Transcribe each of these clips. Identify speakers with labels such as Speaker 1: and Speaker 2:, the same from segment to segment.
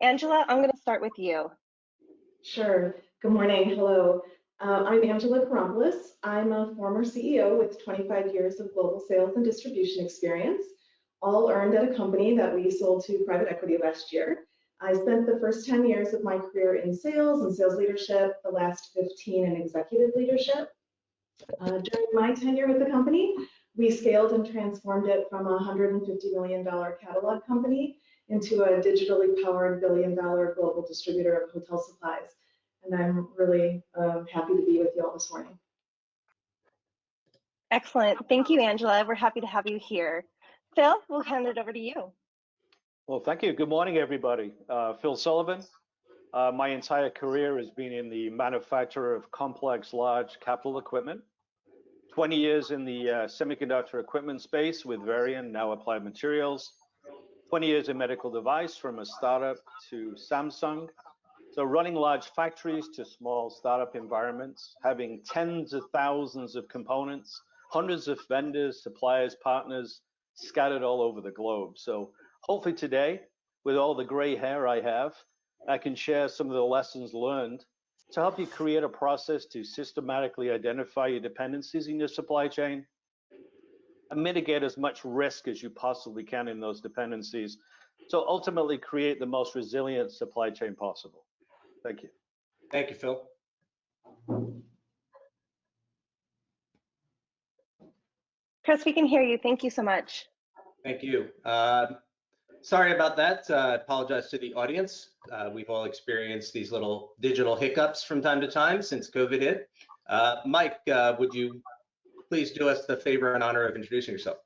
Speaker 1: Angela, I'm going to start with you.
Speaker 2: Sure. Good morning. Hello. I'm Angela Karampolis. I'm a former CEO with 25 years of global sales and distribution experience, all earned at a company that we sold to private equity last year. I spent the first 10 years of my career in sales and sales leadership, the last 15 in executive leadership. During my tenure with the company, we scaled and transformed it from a $150 million catalog company into a digitally powered billion-dollar global distributor of hotel supplies. And I'm really happy to be with you all this morning.
Speaker 1: Excellent. Thank you, Angela. We're happy to have you here. Phil, we'll hand it over to you.
Speaker 3: Well, thank you. Good morning, everybody. Phil Sullivan. My entire career has been in the manufacture of complex, large capital equipment. 20 years in the semiconductor equipment space with Varian, now Applied Materials. 20 years in medical device from a startup to Samsung. So running large factories to small startup environments, having tens of thousands of components, hundreds of vendors, suppliers, partners scattered all over the globe. So hopefully today, with all the gray hair I have, I can share some of the lessons learned to help you create a process to systematically identify your dependencies in your supply chain and mitigate as much risk as you possibly can in those dependencies. So ultimately create the most resilient supply chain possible. Thank you.
Speaker 4: Thank you, Phil.
Speaker 1: Chris, we can hear you. Thank you so much.
Speaker 4: Thank you. Sorry about that. I apologize to the audience. We've all experienced these little digital hiccups from time to time since COVID hit. Mike, would you please do us the favor and honor of introducing yourself?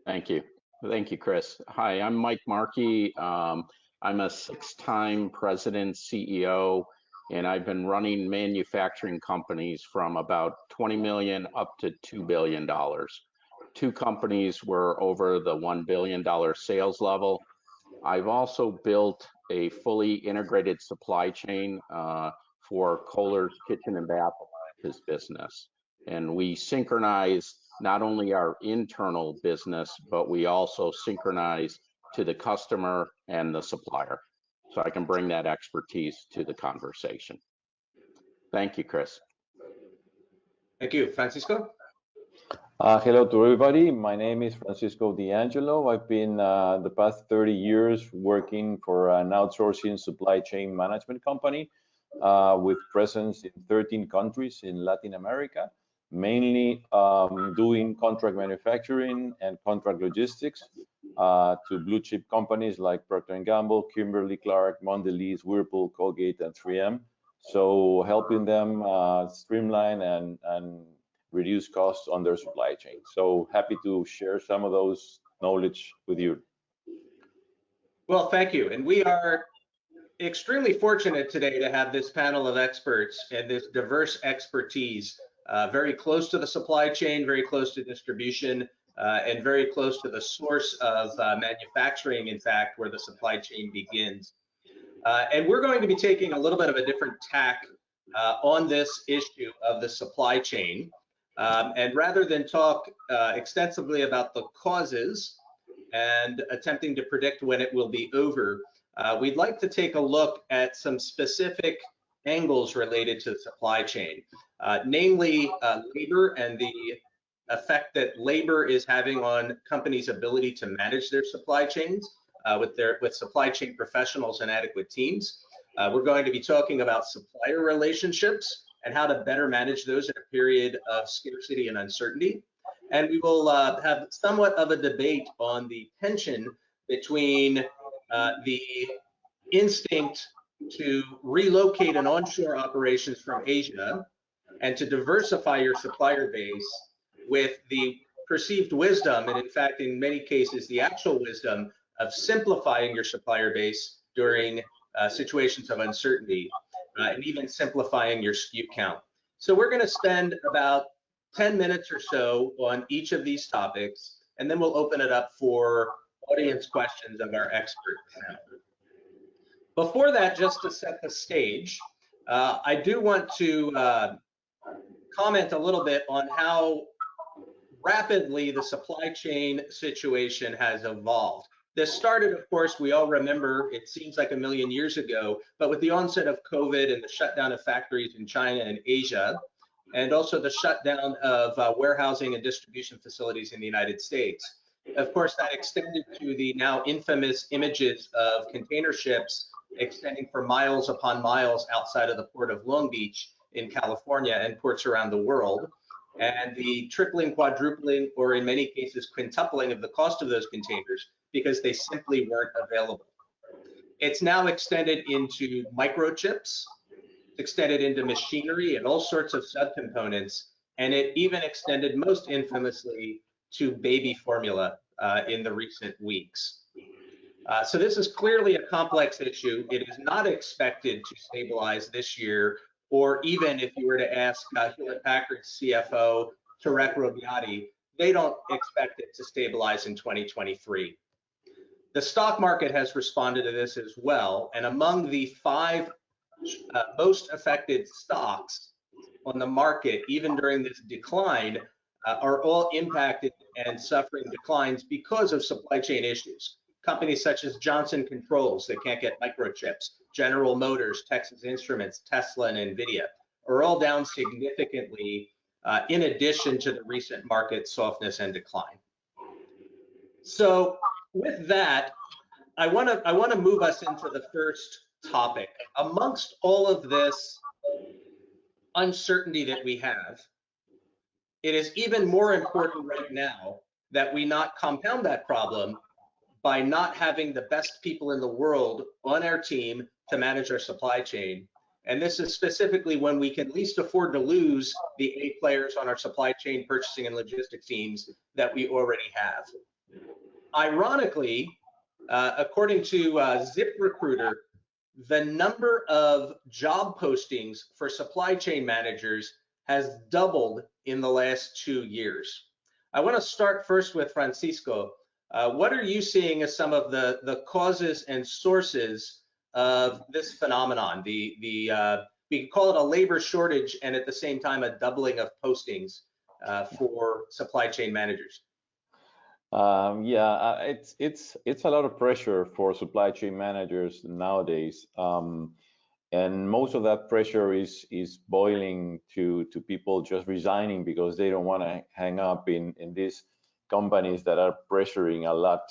Speaker 5: Thank you. Thank you, Chris. Hi, I'm Mike Markey. I'm a 6-time president, CEO, and I've been running manufacturing companies from about 20 million up to $2 billion. 2 companies were over the $1 billion sales level. I've also built a fully integrated supply chain for Kohler's Kitchen and Bath Appliances business. And we synchronize not only our internal business, but we also synchronize to the customer and the supplier. So I can bring that expertise to the conversation. Thank you, Chris.
Speaker 4: Thank you. Francisco?
Speaker 6: Hello to everybody. My name is Francisco D'Angelo. I've been the past 30 years working for an outsourcing supply chain management company with presence in 13 countries in Latin America, mainly doing contract manufacturing and contract logistics to blue chip companies like Procter & Gamble, Kimberly-Clark, Mondelez, Whirlpool, Colgate, and 3M. So helping them streamline and reduce costs on their supply chain. So happy to share some of those knowledge with you.
Speaker 4: Well, thank you. And we are extremely fortunate today to have this panel of experts and this diverse expertise very close to the supply chain, very close to distribution, and very close to the source of manufacturing, in fact, where the supply chain begins. And we're going to be taking a little bit of a different tack on this issue of the supply chain. And rather than talk extensively about the causes and attempting to predict when it will be over, we'd like to take a look at some specific angles related to the supply chain, namely labor and the effect that labor is having on companies' ability to manage their supply chains with supply chain professionals and adequate teams. We're going to be talking about supplier relationships and how to better manage those in a period of scarcity and uncertainty. And we will have somewhat of a debate on the tension between the instinct to relocate and onshore operations from Asia and to diversify your supplier base with the perceived wisdom, and in fact, in many cases, the actual wisdom of simplifying your supplier base during situations of uncertainty, and even simplifying your SKU count. So we're going to spend about 10 minutes or so on each of these topics, and then we'll open it up for audience questions of our expert panel. Before that, just to set the stage, I do want to comment a little bit on how rapidly the supply chain situation has evolved. This started, of course, we all remember, it seems like a million years ago, but with the onset of COVID and the shutdown of factories in China and Asia, and also the shutdown of warehousing and distribution facilities in the United States. Of course, that extended to the now infamous images of container ships extending for miles upon miles outside of the port of Long Beach in California and ports around the world, and the tripling, quadrupling, or in many cases quintupling of the cost of those containers because they simply weren't available. It's now extended into microchips, extended into machinery and all sorts of subcomponents, and it even extended most infamously to baby formula in the recent weeks. So this is clearly a complex issue. It is not expected to stabilize this year, or even if you were to ask Hewlett Packard's CFO, Tarek Robbiati, they don't expect it to stabilize in 2023. The stock market has responded to this as well, and among the 5 most affected stocks on the market, even during this decline, are all impacted and suffering declines because of supply chain issues. Companies such as Johnson Controls that can't get microchips, General Motors, Texas Instruments, Tesla, and NVIDIA are all down significantly in addition to the recent market softness and decline. So with that, I want to move us into the first topic. Amongst all of this uncertainty that we have, it is even more important right now that we not compound that problem by not having the best people in the world on our team to manage our supply chain. And this is specifically when we can least afford to lose the A players on our supply chain, purchasing, and logistics teams that we already have. Ironically, according to ZipRecruiter, the number of job postings for supply chain managers has doubled in the last 2 years. I want to start first with Francisco. What are you seeing as some of the causes and sources of this phenomenon? We can call it a labor shortage and at the same time a doubling of postings for supply chain managers.
Speaker 6: Yeah, it's a lot of pressure for supply chain managers nowadays, and most of that pressure is boiling to people just resigning because they don't want to hang up in these companies that are pressuring a lot,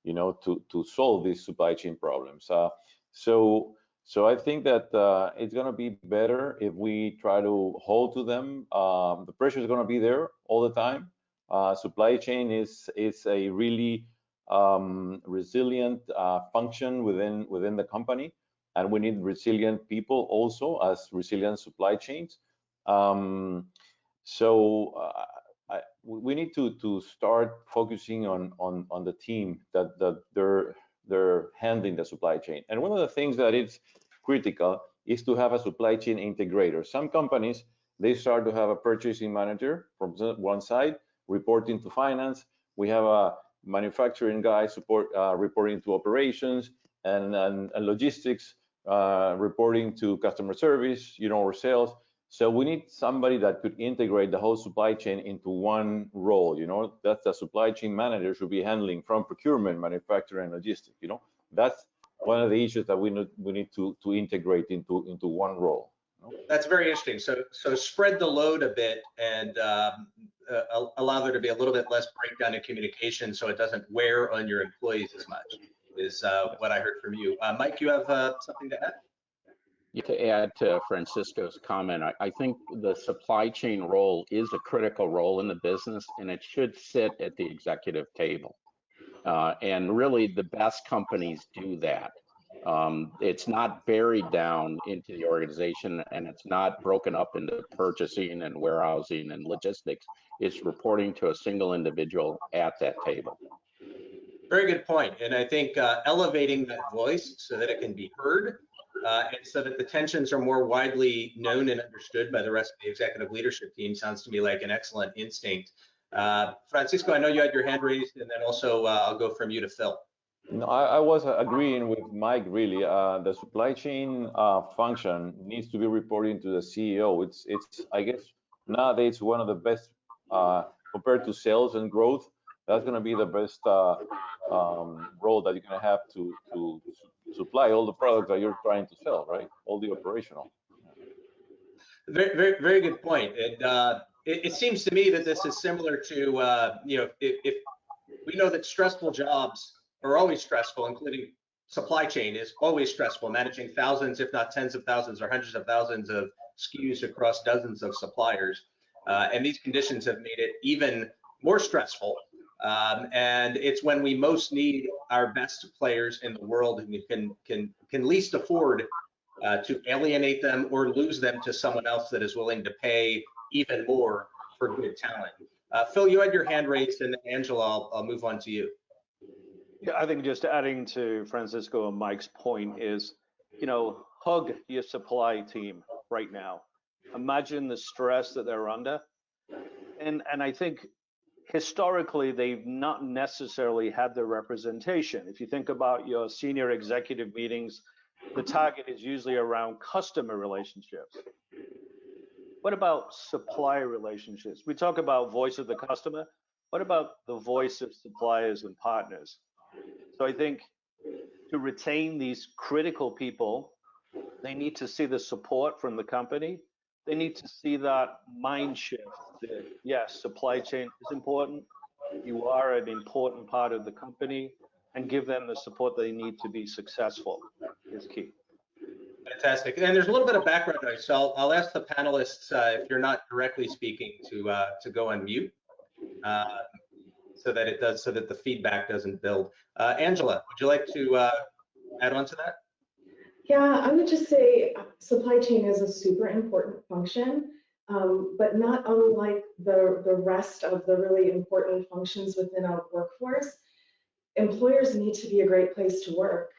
Speaker 6: you know, to solve these supply chain problems. So I think that it's going to be better if we try to hold to them. The pressure is going to be there all the time. Supply chain is a really resilient function within the company, and we need resilient people also as resilient supply chains. We need to start focusing on the team that they're handling the supply chain. And one of the things that is critical is to have a supply chain integrator. Some companies, they start to have a purchasing manager from one side reporting to finance. We have a manufacturing guy reporting to operations, and logistics reporting to customer service, you know, or sales. So we need somebody that could integrate the whole supply chain into one role. You know, that the supply chain manager should be handling from procurement, manufacturing, and logistics. You know, that's one of the issues that we need to integrate into one role. You know?
Speaker 4: That's very interesting. So spread the load a bit and allow there to be a little bit less breakdown in communication, so it doesn't wear on your employees as much. Is what I heard from you. Mike, you have something to add?
Speaker 5: To add to Francisco's comment, I think the supply chain role is a critical role in the business, and it should sit at the executive table. And really, the best companies do that. It's not buried down into the organization, and it's not broken up into purchasing and warehousing and logistics. It's reporting to a single individual at that table.
Speaker 4: Very good point. And I think elevating that voice so that it can be heard and so that the tensions are more widely known and understood by the rest of the executive leadership team sounds to me like an excellent instinct. Francisco, I know you had your hand raised, and then also I'll go from you to Phil.
Speaker 6: No, I was agreeing with Mike, really. The supply chain function needs to be reporting to the CEO. It's I guess, nowadays one of the best compared to sales and growth. That's going to be the best role that you're going to have to supply all the products that you're trying to sell, right? All the operational.
Speaker 4: Very good point. And it seems to me that this is similar to, if we know that stressful jobs are always stressful, including supply chain is always stressful, managing thousands, if not tens of thousands or hundreds of thousands of SKUs across dozens of suppliers. And these conditions have made it even more stressful. And it's when we most need our best players in the world and can least afford to alienate them or lose them to someone else that is willing to pay even more for good talent. Phil, you had your hand raised, and Angela, I'll move on to you.
Speaker 3: Yeah, I think just adding to Francisco and Mike's point is, hug your supply team right now. Imagine the stress that they're under. And I think historically, they've not necessarily had the representation. If you think about your senior executive meetings, the target is usually around customer relationships. What about supplier relationships? We talk about voice of the customer. What about the voice of suppliers and partners? So I think to retain these critical people, they need to see the support from the company. They need to see that mind shift that, yes, supply chain is important. You are an important part of the company, and give them the support they need to be successful is key.
Speaker 4: Fantastic. And there's a little bit of background noise, so I'll ask the panelists, if you're not directly speaking, to go on mute, so that the feedback doesn't build. Angela, would you like to add on to that?
Speaker 2: Yeah, I would just say supply chain is a super important function, but not unlike the rest of the really important functions within our workforce. Employers need to be a great place to work.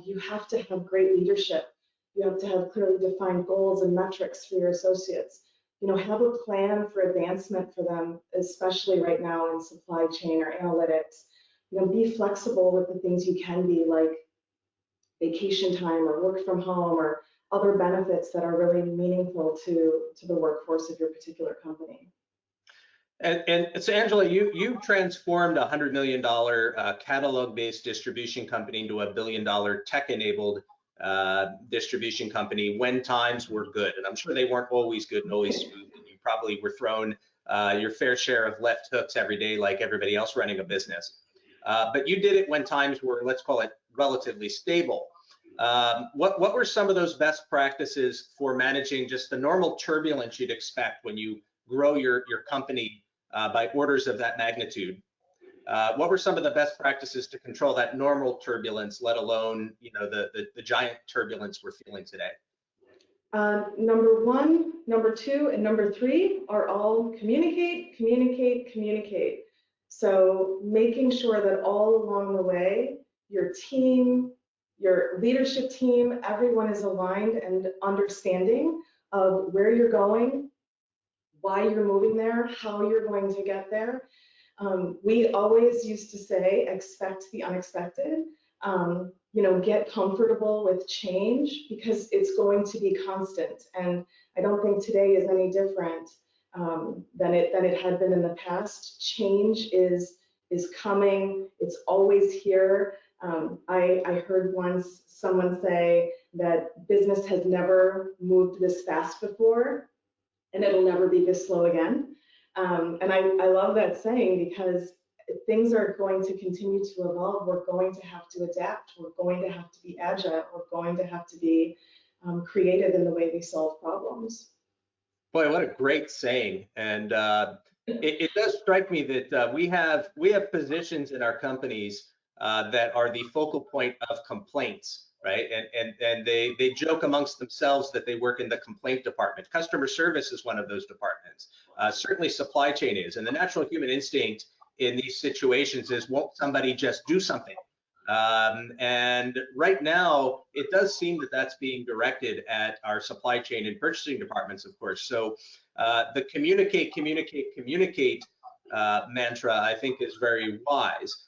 Speaker 2: You have to have great leadership. You have to have clearly defined goals and metrics for your associates. Have a plan for advancement for them, especially right now in supply chain or analytics. Be flexible with the things you can be, like vacation time or work from home or other benefits that are really meaningful to the workforce of your particular company.
Speaker 4: And so Angela, you transformed a $100 million catalog-based distribution company into a $1 billion tech-enabled distribution company when times were good. And I'm sure they weren't always good and always smooth. And you probably were thrown your fair share of left hooks every day like everybody else running a business. But you did it when times were, let's call it, relatively stable. What were some of those best practices for managing just the normal turbulence you'd expect when you grow your company by orders of that magnitude? What were some of the best practices to control that normal turbulence, let alone the giant turbulence we're feeling today?
Speaker 2: Number one, number two, and number three are all communicate, communicate, communicate. So making sure that all along the way, your team, your leadership team, everyone is aligned and understanding of where you're going, why you're moving there, how you're going to get there. We always used to say, expect the unexpected. Get comfortable with change because it's going to be constant. And I don't think today is any different than it had been in the past. Change is coming. It's always here. I heard once someone say that business has never moved this fast before, and it'll never be this slow again. And I love that saying because things are going to continue to evolve. We're going to have to adapt. We're going to have to be agile. We're going to have to be creative in the way we solve problems.
Speaker 4: Boy, what a great saying. And it does strike me that we have positions in our companies that are the focal point of complaints, right? And they joke amongst themselves that they work in the complaint department. Customer service is one of those departments. Certainly supply chain is. And the natural human instinct in these situations is, won't somebody just do something? And right now, it does seem that that's being directed at our supply chain and purchasing departments, of course. So the communicate, communicate, communicate mantra, I think, is very wise.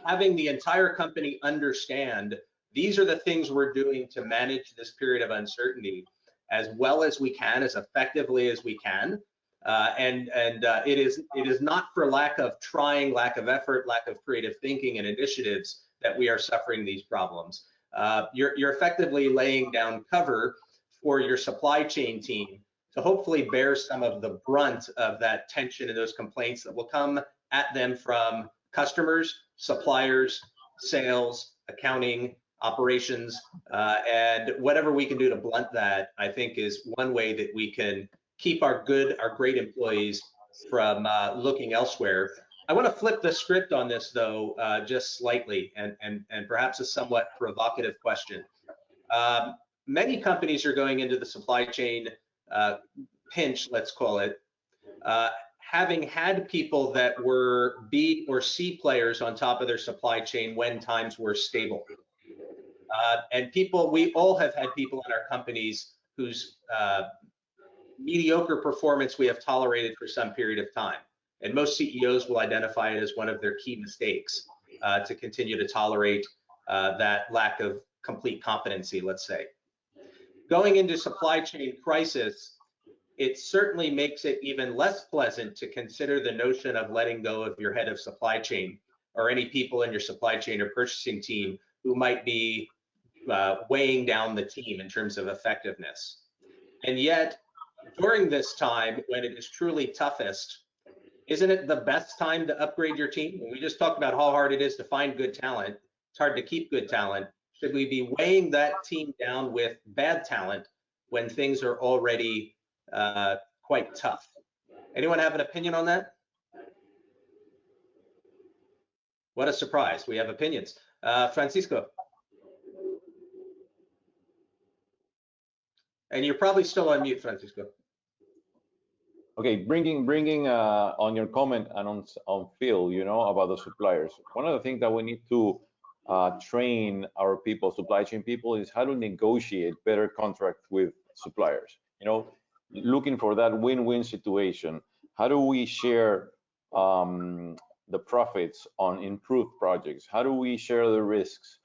Speaker 4: Having the entire company understand these are the things we're doing to manage this period of uncertainty as well as we can, as effectively as we can, It is not for lack of trying, lack of effort, lack of creative thinking and initiatives that we are suffering these problems. You're effectively laying down cover for your supply chain team to hopefully bear some of the brunt of that tension and those complaints that will come at them from customers, suppliers, sales, accounting, operations, and whatever we can do to blunt that, I think, is one way that we can keep our great employees from looking elsewhere. I want to flip the script on this, though, just slightly, and perhaps a somewhat provocative question. Many companies are going into the supply chain pinch, let's call it, having had people that were B or C players on top of their supply chain when times were stable. And we all have had people in our companies whose mediocre performance we have tolerated for some period of time. And most CEOs will identify it as one of their key mistakes to continue to tolerate that lack of complete competency, let's say. Going into supply chain crisis, it certainly makes it even less pleasant to consider the notion of letting go of your head of supply chain or any people in your supply chain or purchasing team who might be weighing down the team in terms of effectiveness. And yet, during this time when it is truly toughest, isn't it the best time to upgrade your team? When we just talked about how hard it is to find good talent, it's hard to keep good talent. Should we be weighing that team down with bad talent when things are already quite tough? Anyone have an opinion on that? What a surprise, we have opinions. Francisco. And you're probably still on mute, Francisco.
Speaker 6: Okay, bringing on your comment and on Phil, about the suppliers. One of the things that we need to train our people, supply chain people, is how to negotiate better contracts with suppliers. Looking for that win-win situation. How do we share the profits on improved projects? How do we share the risks?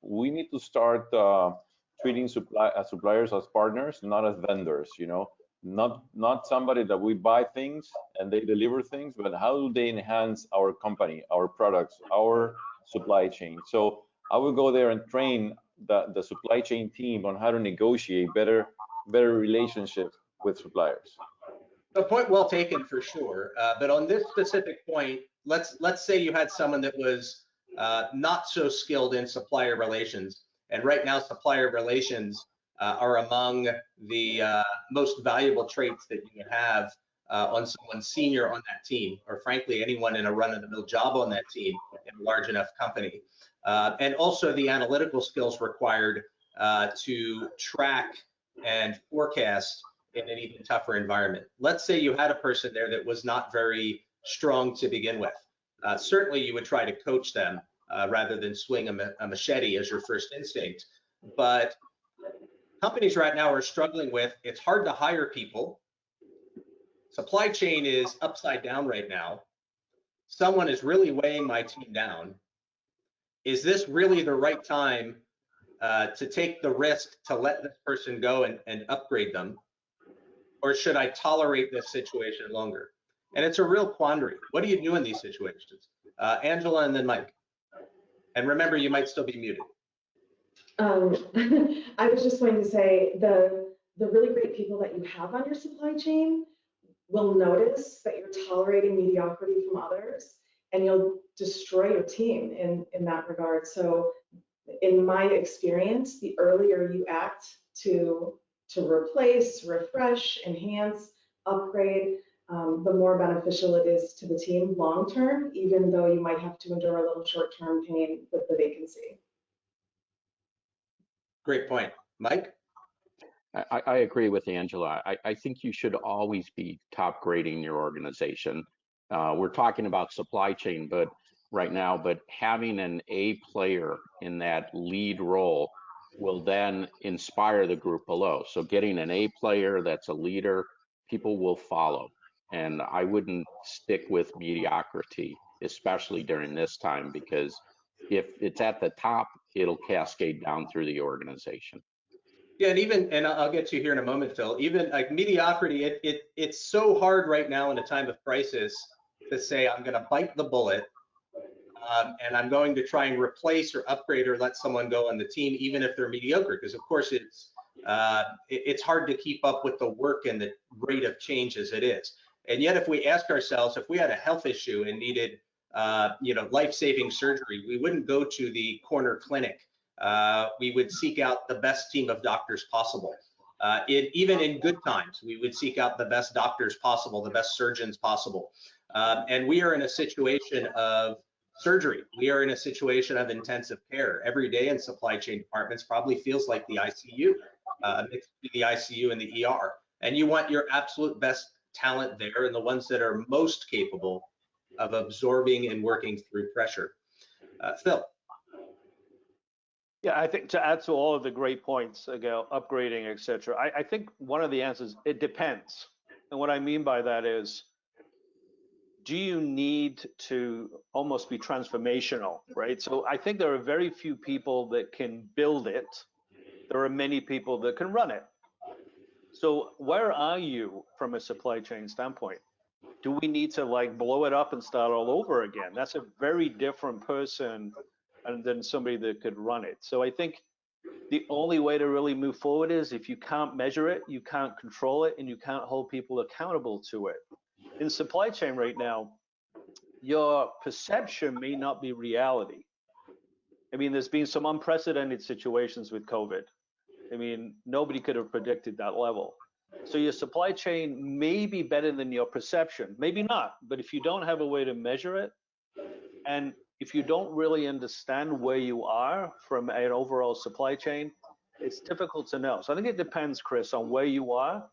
Speaker 6: We need to start treating suppliers as partners, not as vendors. Not somebody that we buy things and they deliver things, but how do they enhance our company, our products, our supply chain? So I will go there and train the supply chain team on how to negotiate better relationships with suppliers.
Speaker 4: A point well taken for sure. But on this specific point, let's say you had someone that was not so skilled in supplier relations, and right now supplier relations are among the most valuable traits that you can have on someone senior on that team, or frankly, anyone in a run-of-the-mill job on that team in a large enough company. And also the analytical skills required to track and forecast in an even tougher environment. Let's say you had a person there that was not very strong to begin with. Certainly you would try to coach them rather than swing a machete as your first instinct. But companies right now are struggling with, it's hard to hire people. Supply chain is upside down right now. Someone is really weighing my team down. Is this really the right time to take the risk to let this person go and upgrade them? Or should I tolerate this situation longer? And it's a real quandary. What do you do in these situations? Angela and then Mike. And remember, you might still be muted.
Speaker 2: I was just going to say the really great people that you have on your supply chain will notice that you're tolerating mediocrity from others, and you'll destroy your team in that regard. So in my experience, the earlier you act to replace, refresh, enhance, upgrade, the more beneficial it is to the team long term, even though you might have to endure a little short-term pain with the vacancy.
Speaker 4: Great point. Mike?
Speaker 5: I agree with Angela. I think you should always be top grading your organization. We're talking about supply chain right now, but having an A player in that lead role will then inspire the group below. So getting an A player that's a leader, people will follow. And I wouldn't stick with mediocrity, especially during this time, because if it's at the top, it'll cascade down through the organization.
Speaker 4: Yeah, and I'll get to you here in a moment, Phil. Even like mediocrity, it's so hard right now in a time of crisis to say I'm going to bite the bullet, and I'm going to try and replace or upgrade or let someone go on the team, even if they're mediocre, because of course it's hard to keep up with the work and the rate of change as it is. And yet, if we ask ourselves, if we had a health issue and needed, life-saving surgery, we wouldn't go to the corner clinic. We would seek out the best team of doctors possible. Even in good times, we would seek out the best doctors possible, the best surgeons possible. And we are in a situation of surgery. We are in a situation of intensive care. Every day in supply chain departments probably feels like the ICU, mixed between the ICU and the ER. And you want your absolute best talent there and the ones that are most capable of absorbing and working through pressure. Phil.
Speaker 3: Yeah, I think to add to all of the great points about upgrading, et cetera, I think one of the answers, it depends. And what I mean by that is, do you need to almost be transformational, right? So I think there are very few people that can build it. There are many people that can run it. So where are you from a supply chain standpoint? Do we need to like blow it up and start all over again? That's a very different person than somebody that could run it. So I think the only way to really move forward is if you can't measure it, you can't control it, and you can't hold people accountable to it. In supply chain right now, your perception may not be reality. I mean, there's been some unprecedented situations with COVID. I mean, nobody could have predicted that level. So your supply chain may be better than your perception, maybe not, but if you don't have a way to measure it, and if you don't really understand where you are from an overall supply chain, it's difficult to know. So I think it depends, Chris, on where you are.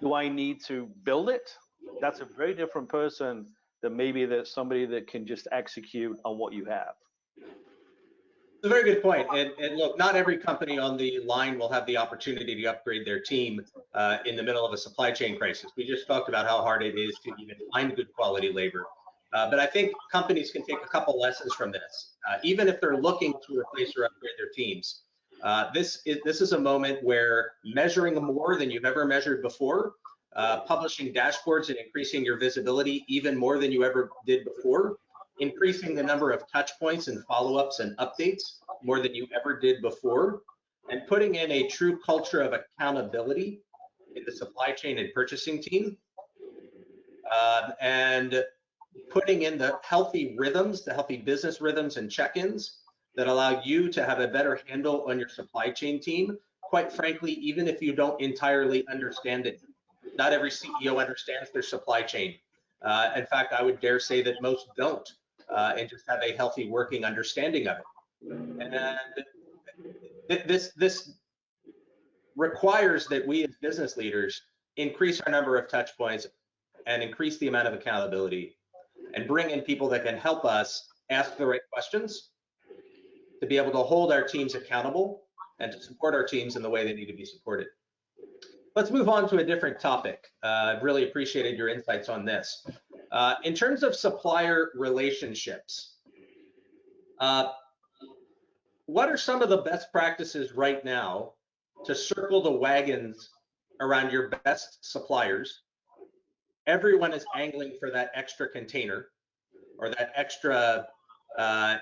Speaker 3: Do I need to build it? That's a very different person than maybe that's somebody that can just execute on what you have.
Speaker 4: It's a very good point. And look, not every company on the line will have the opportunity to upgrade their team in the middle of a supply chain crisis. We just talked about how hard it is to even find good quality labor. But I think companies can take a couple lessons from this, even if they're looking to replace or upgrade their teams. This is a moment where measuring more than you've ever measured before, publishing dashboards and increasing your visibility even more than you ever did before, increasing the number of touch points and follow-ups and updates more than you ever did before, and putting in a true culture of accountability in the supply chain and purchasing team, and putting in the healthy rhythms, the healthy business rhythms and check-ins that allow you to have a better handle on your supply chain team, quite frankly, even if you don't entirely understand it. Not every CEO understands their supply chain. In fact, I would dare say that most don't, and just have a healthy working understanding of it. And this requires that we as business leaders increase our number of touch points and increase the amount of accountability and bring in people that can help us ask the right questions to be able to hold our teams accountable and to support our teams in the way they need to be supported. Let's move on to a different topic. I've really appreciated your insights on this. In terms of supplier relationships, what are some of the best practices right now to circle the wagons around your best suppliers? Everyone is angling for that extra container or that extra,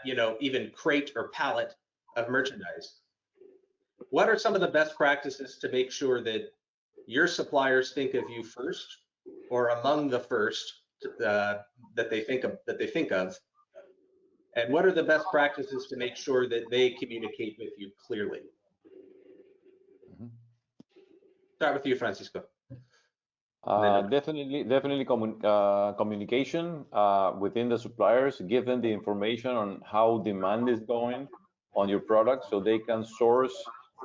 Speaker 4: even crate or pallet of merchandise. What are some of the best practices to make sure that your suppliers think of you first, or among the first that they think of? And what are the best practices to make sure that they communicate with you clearly? Start with you, Francisco.
Speaker 6: Definitely communication within the suppliers. Give them the information on how demand is going on your product, so they can source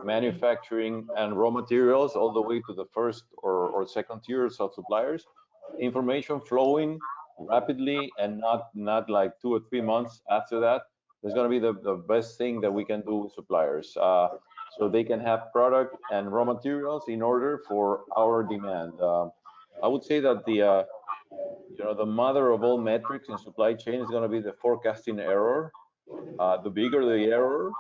Speaker 6: manufacturing and raw materials all the way to the first or second tiers of suppliers. Information flowing rapidly and not like 2 or 3 months after that. That's going to be the best thing that we can do with suppliers, so they can have product and raw materials in order for our demand. I would say that the mother of all metrics in supply chain is going to be the forecasting error. The bigger the error,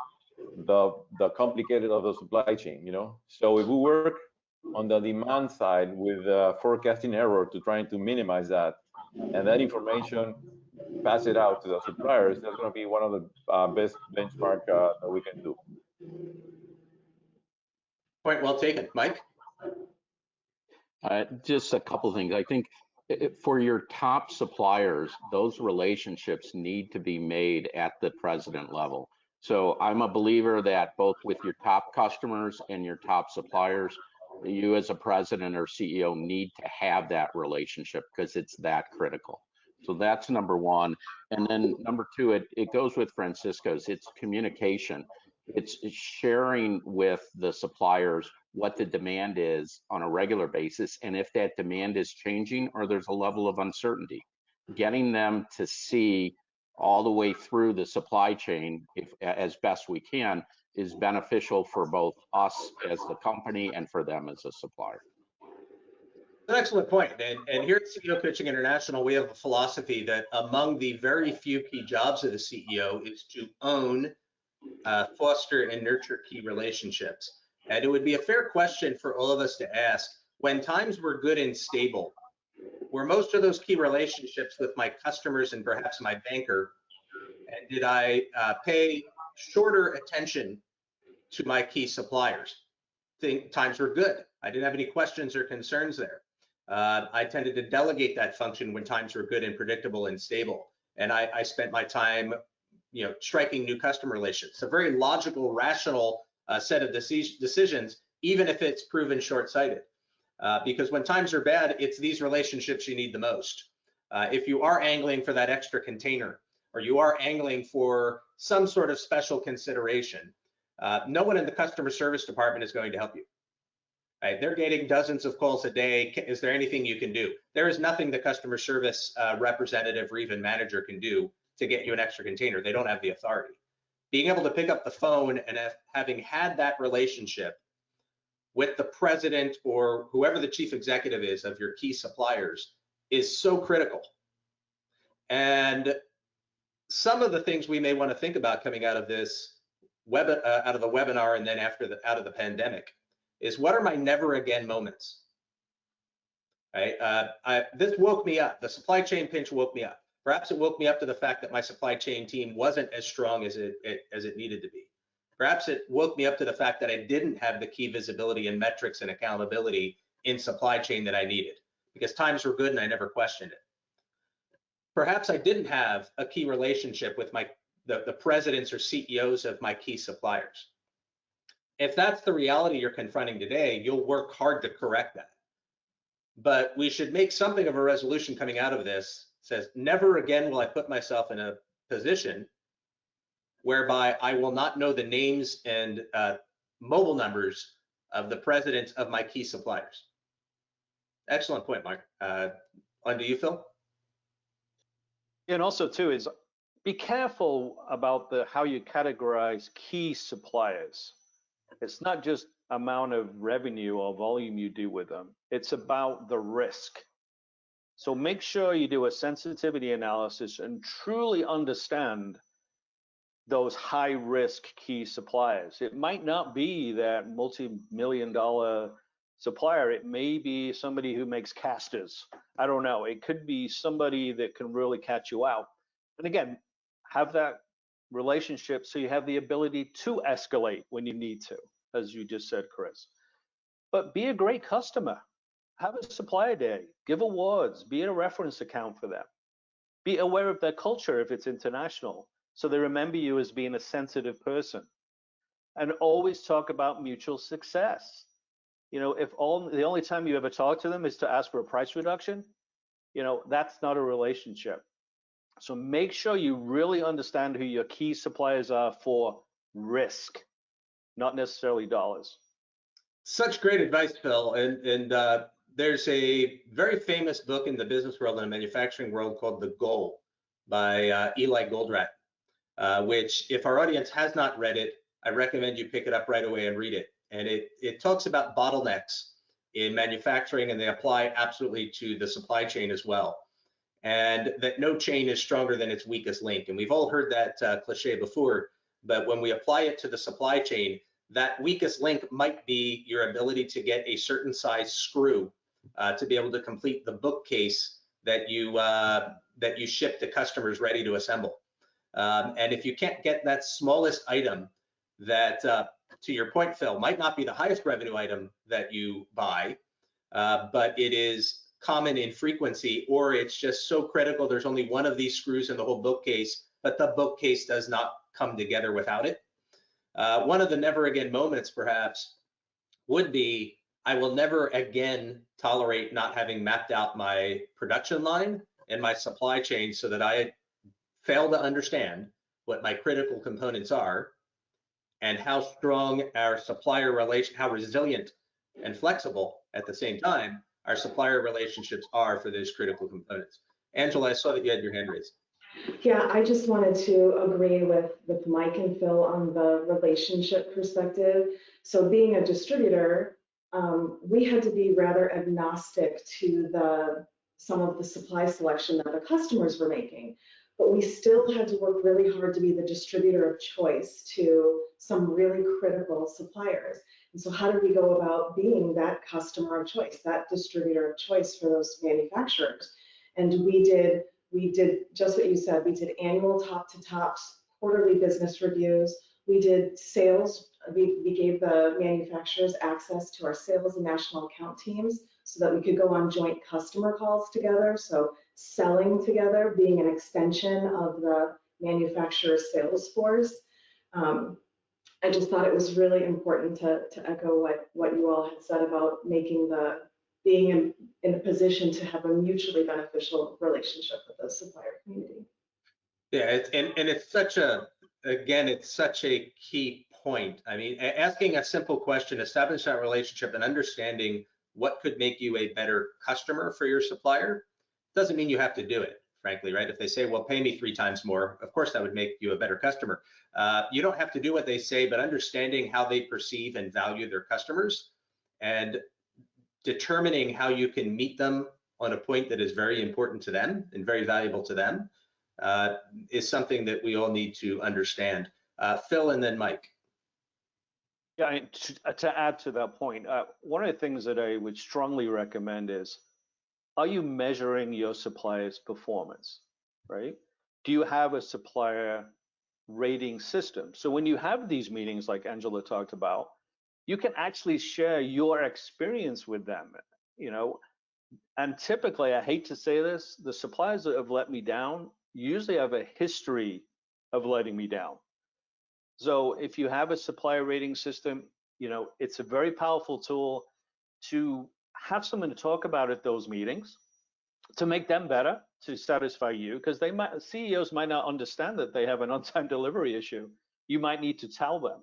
Speaker 6: the complicated of the supply chain, you know. So if we work on the demand side with forecasting error to trying to minimize that, and that information pass it out to the suppliers, that's going to be one of the best benchmark that we can do.
Speaker 4: Point well taken. Mike?
Speaker 5: Just a couple of things. I think for your top suppliers, those relationships need to be made at the president level. So I'm a believer that both with your top customers and your top suppliers, you as a president or CEO need to have that relationship because it's that critical. So that's number one. And then number two, it goes with Francisco's, it's communication. It's sharing with the suppliers what the demand is on a regular basis. And if that demand is changing or there's a level of uncertainty, getting them to see all the way through the supply chain as best we can is beneficial for both us as the company and for them as a supplier.
Speaker 4: An excellent point. And here at CEO Coaching International, we have a philosophy that among the very few key jobs of the CEO is to own, foster, and nurture key relationships. And it would be a fair question for all of us to ask, when times were good and stable, were most of those key relationships with my customers and perhaps my banker, and did I pay shorter attention to my key suppliers? Times were good. I didn't have any questions or concerns there. I tended to delegate that function when times were good and predictable and stable. And I spent my time, striking new customer relations. It's a very logical, rational set of decisions, even if it's proven short-sighted. Because when times are bad, it's these relationships you need the most. If you are angling for that extra container, or you are angling for some sort of special consideration, no one in the customer service department is going to help you. Right? They're getting dozens of calls a day. Is there anything you can do? There is nothing the customer service representative or even manager can do to get you an extra container. They don't have the authority. Being able to pick up the phone and having had that relationship with the president or whoever the chief executive is of your key suppliers is so critical. And some of the things we may want to think about coming out of this out of the webinar and then out of the pandemic is, what are my never again moments? Right? This woke me up. The supply chain pinch woke me up. Perhaps it woke me up to the fact that my supply chain team wasn't as strong as it needed to be. Perhaps it woke me up to the fact that I didn't have the key visibility and metrics and accountability in supply chain that I needed, because times were good and I never questioned it. Perhaps I didn't have a key relationship with the presidents or CEOs of my key suppliers. If that's the reality you're confronting today, you'll work hard to correct that. But we should make something of a resolution coming out of this. Says, never again will I put myself in a position whereby I will not know the names and mobile numbers of the presidents of my key suppliers. Excellent point, Mark. On to you, Phil.
Speaker 3: And also too is be careful about how you categorize key suppliers. It's not just amount of revenue or volume you do with them. It's about the risk. So make sure you do a sensitivity analysis and truly understand those high-risk key suppliers. It might not be that multi-million-dollar supplier. It may be somebody who makes casters. I don't know. It could be somebody that can really catch you out. And again, have that relationship so you have the ability to escalate when you need to, as you just said, Chris. But be a great customer. Have a supplier day. Give awards. Be in a reference account for them. Be aware of their culture if it's international, so they remember you as being a sensitive person. And always talk about mutual success. If the only time you ever talk to them is to ask for a price reduction, that's not a relationship. So make sure you really understand who your key suppliers are for risk, not necessarily dollars. Such
Speaker 4: great advice, Phil. And there's a very famous book in the business world and the manufacturing world called The Goal by Eli Goldratt, which, if our audience has not read it, I recommend you pick it up right away and read it. And it talks about bottlenecks in manufacturing, and they apply absolutely to the supply chain as well. And that no chain is stronger than its weakest link. And we've all heard that cliche before, but when we apply it to the supply chain, that weakest link might be your ability to get a certain size screw to be able to complete the bookcase that you ship to customers ready to assemble. And if you can't get that smallest item that, to your point, Phil, might not be the highest revenue item that you buy, but it is common in frequency, or it's just so critical there's only one of these screws in the whole bookcase, but the bookcase does not come together without it. One of the never again moments perhaps would be, I will never again tolerate not having mapped out my production line and my supply chain so that I fail to understand what my critical components are and how strong our supplier relation, how resilient and flexible at the same time our supplier relationships are for those critical components. Angela, I saw that you had your hand raised.
Speaker 2: Yeah, I just wanted to agree with Mike and Phil on the relationship perspective. So being a distributor, we had to be rather agnostic to some of the supply selection that the customers were making, but we still had to work really hard to be the distributor of choice to some really critical suppliers. And so how did we go about being that customer of choice, that distributor of choice for those manufacturers? And we did just what you said. We did annual top to tops, quarterly business reviews. We did sales. We gave the manufacturers access to our sales and national account teams so that we could go on joint customer calls together. So selling together, being an extension of the manufacturer's sales force. I just thought it was really important to echo what you all had said about being in a position to have a mutually beneficial relationship with the supplier community.
Speaker 4: Yeah, it's such a key point. I mean, asking a simple question, establish that relationship and understanding what could make you a better customer for your supplier doesn't mean you have to do it, frankly, right? If they say, well, pay me 3 times more, of course that would make you a better customer. You don't have to do what they say, but understanding how they perceive and value their customers and determining how you can meet them on a point that is very important to them and very valuable to them is something that we all need to understand. Phil and then Mike.
Speaker 3: Yeah, and to add to that point, one of the things that I would strongly recommend is, are you measuring your supplier's performance, right? Do you have a supplier rating system? So when you have these meetings like Angela talked about, you can actually share your experience with them, and typically, I hate to say this, the suppliers that have let me down usually have a history of letting me down. So if you have a supplier rating system, it's a very powerful tool to have someone to talk about at those meetings, to make them better, to satisfy you, because CEOs might not understand that they have an on-time delivery issue. You might need to tell them.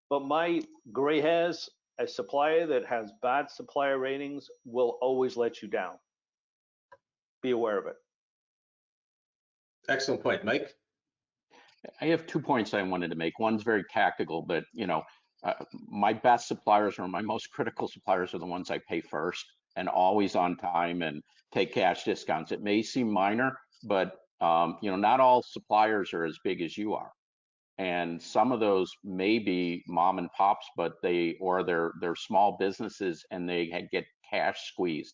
Speaker 3: But my gray hairs, a supplier that has bad supplier ratings will always let you down. Be aware of it.
Speaker 4: Excellent point, Mike.
Speaker 5: I have 2 points I wanted to make. One's very tactical, but my best suppliers or my most critical suppliers are the ones I pay first and always on time and take cash discounts. It may seem minor, but not all suppliers are as big as you are. And some of those may be mom and pops, but they're small businesses and they get cash squeezed.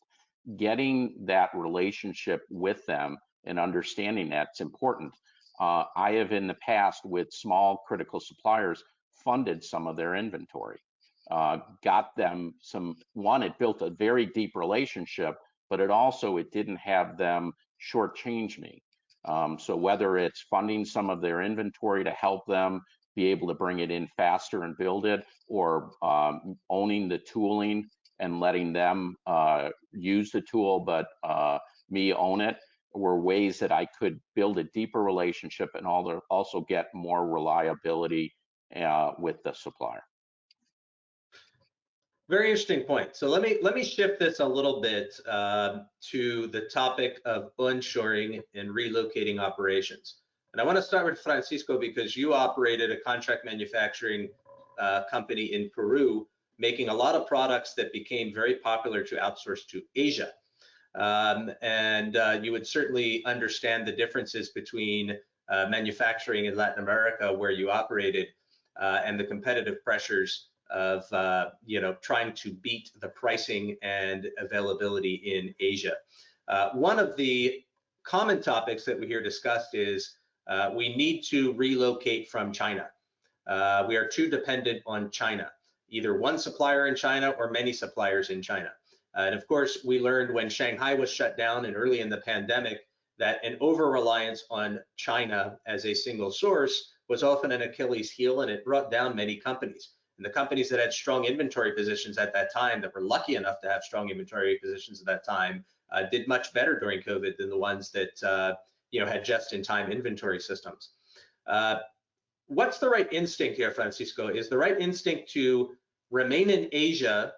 Speaker 5: Getting that relationship with them and understanding that's important. I have in the past with small critical suppliers funded some of their inventory, got them it built a very deep relationship, but it didn't have them shortchange me. So whether it's funding some of their inventory to help them be able to bring it in faster and build it, or owning the tooling and letting them use the tool, but me own it, were ways that I could build a deeper relationship and also get more reliability with the supplier.
Speaker 4: Very interesting point. So let me shift this a little bit to the topic of onshoring and relocating operations. And I want to start with Francisco because you operated a contract manufacturing company in Peru, making a lot of products that became very popular to outsource to Asia. And you would certainly understand the differences between manufacturing in Latin America where you operated, and the competitive pressures of trying to beat the pricing and availability in Asia. One of the common topics that we hear discussed is we need to relocate from China. We are too dependent on China, either one supplier in China or many suppliers in China. And of course, we learned when Shanghai was shut down and early in the pandemic that an over-reliance on China as a single source was often an Achilles heel, and it brought down many companies. And the companies that had strong inventory positions at that time, that were lucky enough to have strong inventory positions at that time, did much better during COVID than the ones that had just-in-time inventory systems. What's the right instinct here, Francisco? Is the right instinct to remain in Asia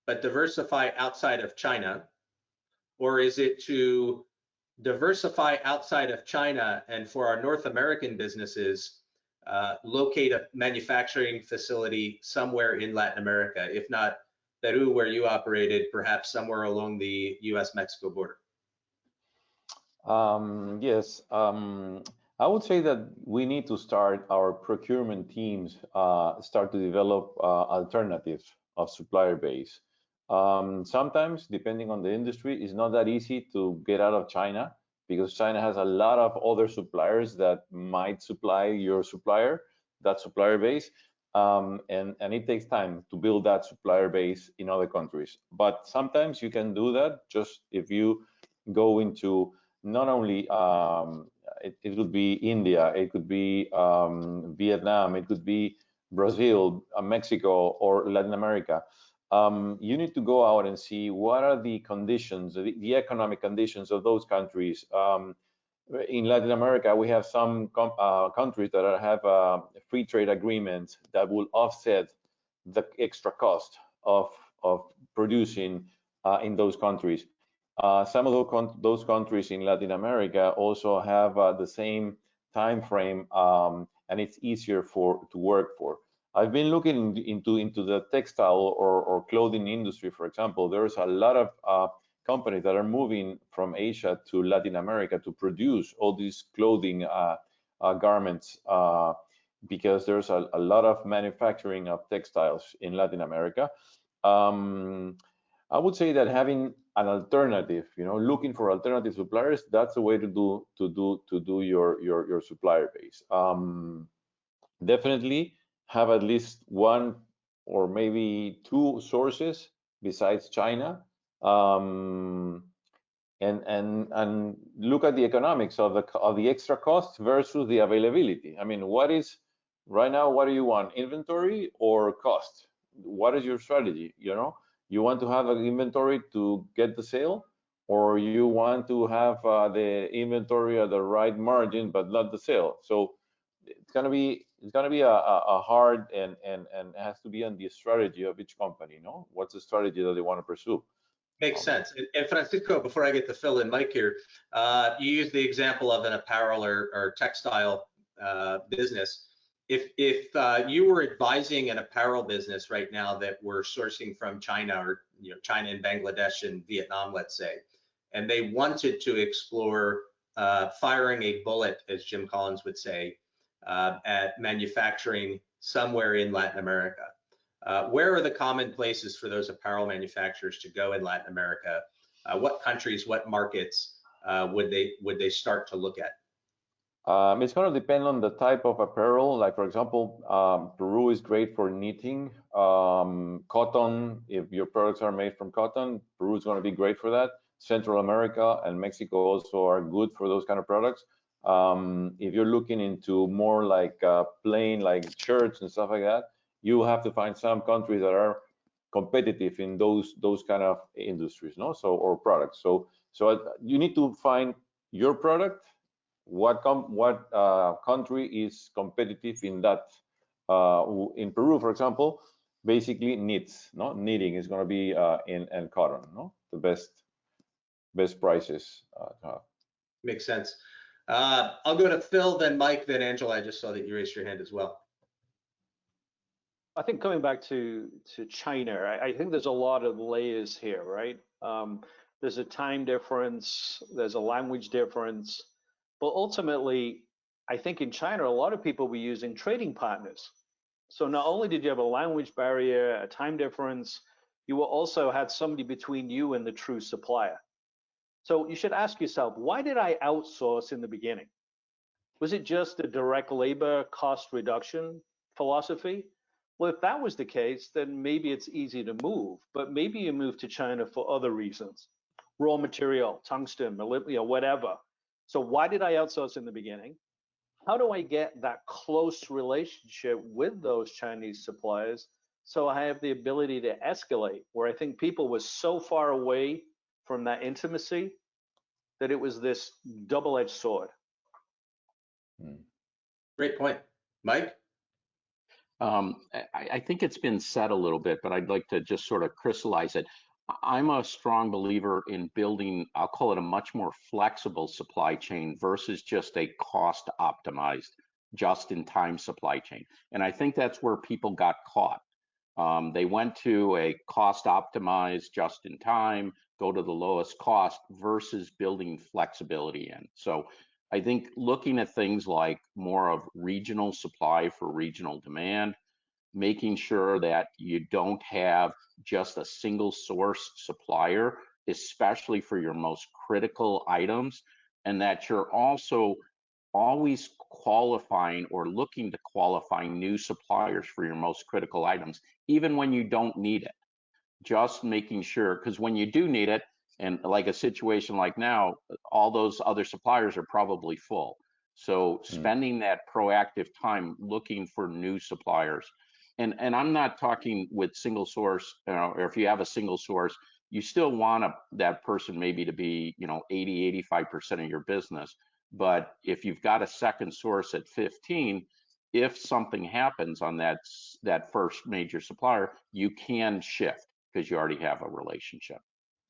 Speaker 4: but diversify outside of China, or is it to diversify outside of China and for our North American businesses locate a manufacturing facility somewhere in Latin America, if not Peru, where you operated, perhaps somewhere along the US-Mexico border?
Speaker 6: Yes, I would say that we need to start our procurement teams, start to develop alternatives of supplier base. Sometimes, depending on the industry, it's not that easy to get out of China because China has a lot of other suppliers that might supply your supplier, that supplier base. And it takes time to build that supplier base in other countries. But sometimes you can do that just if you go into not only, it could be India, it could be Vietnam, it could be Brazil, Mexico, or Latin America. You need to go out and see what are the conditions, the economic conditions of those countries. In Latin America, we have some countries that have free trade agreements that will offset the extra cost of producing in those countries. Some of those countries in Latin America also have the same time frame, and it's easier to work for. I've been looking into the textile or clothing industry, for example. There's a lot of companies that are moving from Asia to Latin America to produce all these clothing garments because there's a lot of manufacturing of textiles in Latin America. I would say that having an alternative, looking for alternative suppliers, that's the way to do your supplier base. Definitely have at least one or maybe two sources besides China, and look at the economics of the extra cost versus the availability. I mean, right now, what do you want, inventory or cost? What is your strategy? You want to have an inventory to get the sale, or you want to have the inventory at the right margin but not the sale? So it's gonna be a hard and it has to be on the strategy of each company. What's the strategy that they want to pursue?
Speaker 4: Makes sense. And Francisco, before I get to Phil and Mike here, you used the example of an apparel or textile business. If you were advising an apparel business right now that were sourcing from China or China and Bangladesh and Vietnam, let's say, and they wanted to explore firing a bullet, as Jim Collins would say, at manufacturing somewhere in Latin America, where are the common places for those apparel manufacturers to go in Latin America? What countries, what markets would they start to look at?
Speaker 6: It's going to depend on the type of apparel. Like, for example, Peru is great for knitting. Cotton, if your products are made from cotton, Peru is going to be great for that. Central America and Mexico also are good for those kind of products. If you're looking into more like plain, like shirts and stuff like that, you have to find some countries that are competitive in those kind of industries, or products. So you need to find your product. What country is competitive in that? In Peru, for example, basically knits. Knitting is going to be in cotton. The best prices to have.
Speaker 4: Makes sense. I'll go to Phil, then Mike, then Angela. I just saw that you raised your hand as well.
Speaker 3: I think coming back to China, I think there's a lot of layers here, right? There's a time difference, there's a language difference, but ultimately, I think in China, a lot of people were using trading partners. So not only did you have a language barrier, a time difference, you also had somebody between you and the true supplier. So you should ask yourself, why did I outsource in the beginning? Was it just a direct labor cost reduction philosophy? Well, if that was the case, then maybe it's easy to move, but maybe you move to China for other reasons, raw material, tungsten, molybdenum, whatever. So why did I outsource in the beginning? How do I get that close relationship with those Chinese suppliers so I have the ability to escalate, where I think people were so far away from that intimacy that it was this double-edged sword.
Speaker 4: Great point. Mike?
Speaker 5: I think it's been said a little bit, but I'd like to just sort of crystallize it. I'm a strong believer in building, I'll call it a much more flexible supply chain versus just a cost optimized, just in time supply chain. And I think that's where people got caught. They went to a cost optimized, just in time, go to the lowest cost versus building flexibility in. So I think looking at things like more of regional supply for regional demand, making sure that you don't have just a single source supplier, especially for your most critical items, and that you're also always qualifying or looking to qualify new suppliers for your most critical items, even when you don't need it. Just making sure, because when you do need it, and like a situation like now, all those other suppliers are probably full. So spending that proactive time looking for new suppliers. And I'm not talking with single source, or if you have a single source, you still want that person maybe to be, 80, 85% of your business. But if you've got a second source at 15, if something happens on that first major supplier, you can shift because you already have a relationship.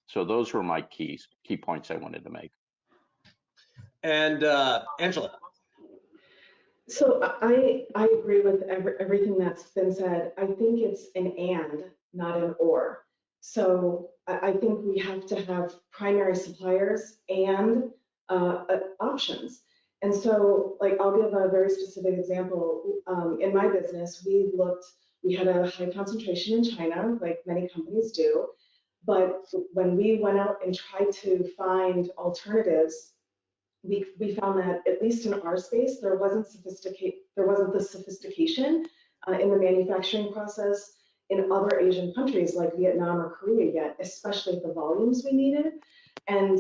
Speaker 5: So those were my key points I wanted to make.
Speaker 4: And Angela?
Speaker 2: So I agree with everything that's been said. I think it's an and, not an or. So I think we have to have primary suppliers and options. And so, like, I'll give a very specific example. In my business, we had a high concentration in China, like many companies do. But when we went out and tried to find alternatives, we found that, at least in our space, there wasn't the sophistication in the manufacturing process in other Asian countries like Vietnam or Korea yet, especially at the volumes we needed. And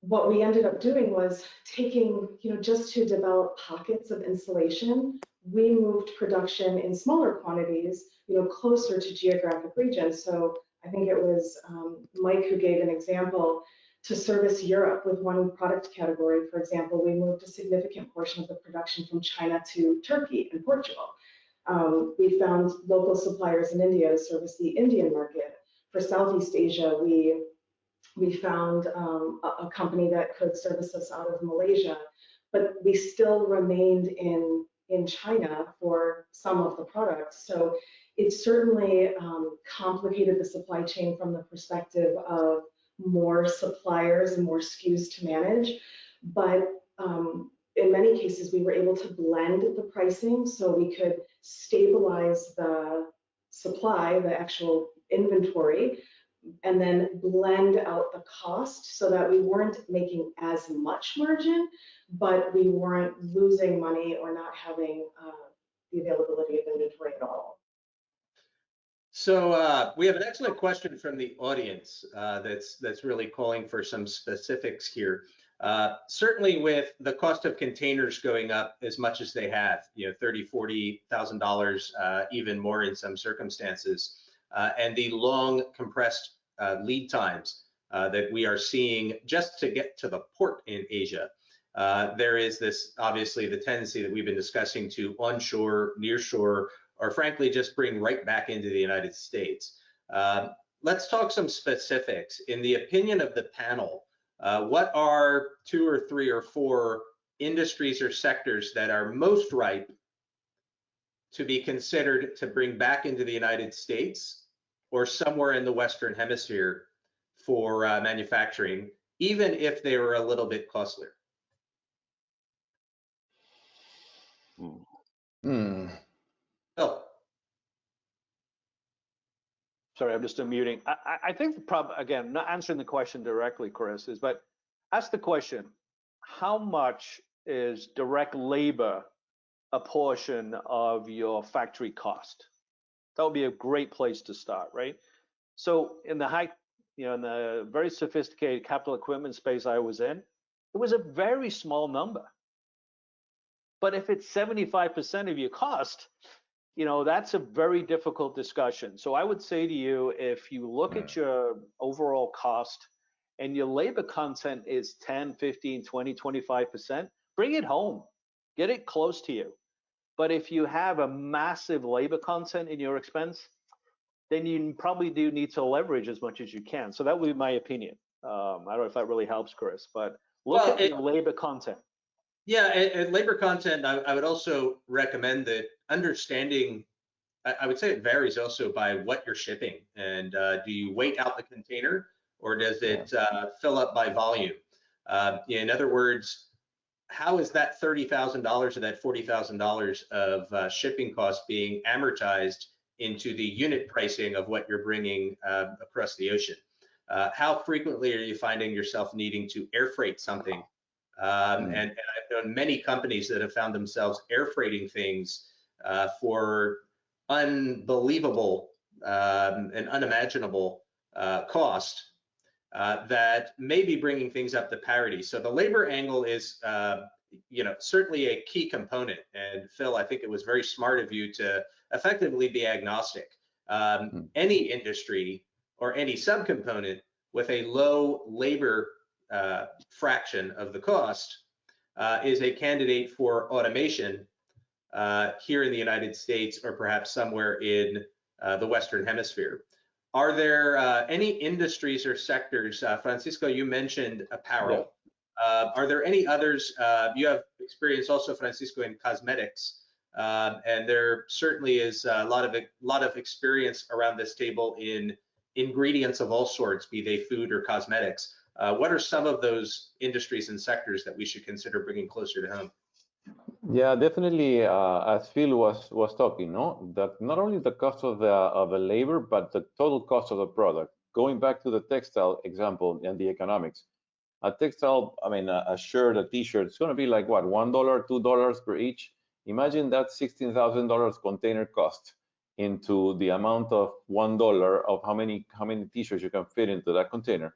Speaker 2: what we ended up doing was taking, just to develop pockets of insulation, we moved production in smaller quantities, closer to geographic regions. So I think it was Mike who gave an example. To service Europe with one product category, for example, we moved a significant portion of the production from China to Turkey and Portugal. We found local suppliers in India to service the Indian market. For Southeast Asia, we found a company that could service us out of Malaysia, but we still remained in China for some of the products. So it certainly complicated the supply chain from the perspective of more suppliers and more SKUs to manage. But in many cases, we were able to blend the pricing so we could stabilize the supply, the actual inventory, and then blend out the cost so that we weren't making as much margin, but we weren't losing money or not having the availability of inventory at all.
Speaker 4: So we have an excellent question from the audience that's really calling for some specifics here. Certainly with the cost of containers going up as much as they have, $30,000, $40,000, even more in some circumstances, and the long compressed lead times that we are seeing just to get to the port in Asia. There is this, obviously, the tendency that we've been discussing to onshore, nearshore, or frankly, just bring right back into the United States. Let's talk some specifics. In the opinion of the panel, what are 2 or 3 or 4 industries or sectors that are most ripe to be considered to bring back into the United States or somewhere in the Western Hemisphere for manufacturing, even if they were a little bit costlier?
Speaker 6: Hmm.
Speaker 4: Phil?
Speaker 3: Sorry, I'm just unmuting. I think the problem, again, not answering the question directly, Chris, is, but ask the question, how much is direct labor a portion of your factory cost? That would be a great place to start, right? So in the in the very sophisticated capital equipment space I was in, it was a very small number. But if it's 75% of your cost, that's a very difficult discussion. So I would say to you, if you look at your overall cost and your labor content is 10, 15, 20, 25%, bring it home, get it close to you. But if you have a massive labor content in your expense, then you probably do need to leverage as much as you can. So that would be my opinion. I don't know if that really helps, Chris, but look at your labor content.
Speaker 4: Yeah, and labor content, I would also recommend that understanding, I would say it varies also by what you're shipping. And do you weight out the container, or does it fill up by volume? In other words, how is that $30,000 or that $40,000 of shipping costs being amortized into the unit pricing of what you're bringing across the ocean? How frequently are you finding yourself needing to air freight something? And I've known many companies that have found themselves air freighting things for unbelievable and unimaginable cost that may be bringing things up to parity. So the labor angle is, certainly a key component. And Phil, I think it was very smart of you to effectively be agnostic. Any industry or any subcomponent with a low labor fraction of the cost is a candidate for automation here in the United States or perhaps somewhere in the Western Hemisphere. Are there any industries or sectors, Francisco, you mentioned apparel. Are there any others? You have experience also, Francisco, in cosmetics, and there certainly is a lot of experience around this table in ingredients of all sorts, be they food or cosmetics. What are some of those industries and sectors that we should consider bringing closer to home?
Speaker 6: Yeah, definitely. As Phil was talking, that not only the cost of the labor, but the total cost of the product. Going back to the textile example and the economics, a textile, a shirt, a T-shirt, it's going to be like what, $1, $2 per each. Imagine that $16,000 container cost into the amount of $1 of how many T-shirts you can fit into that container.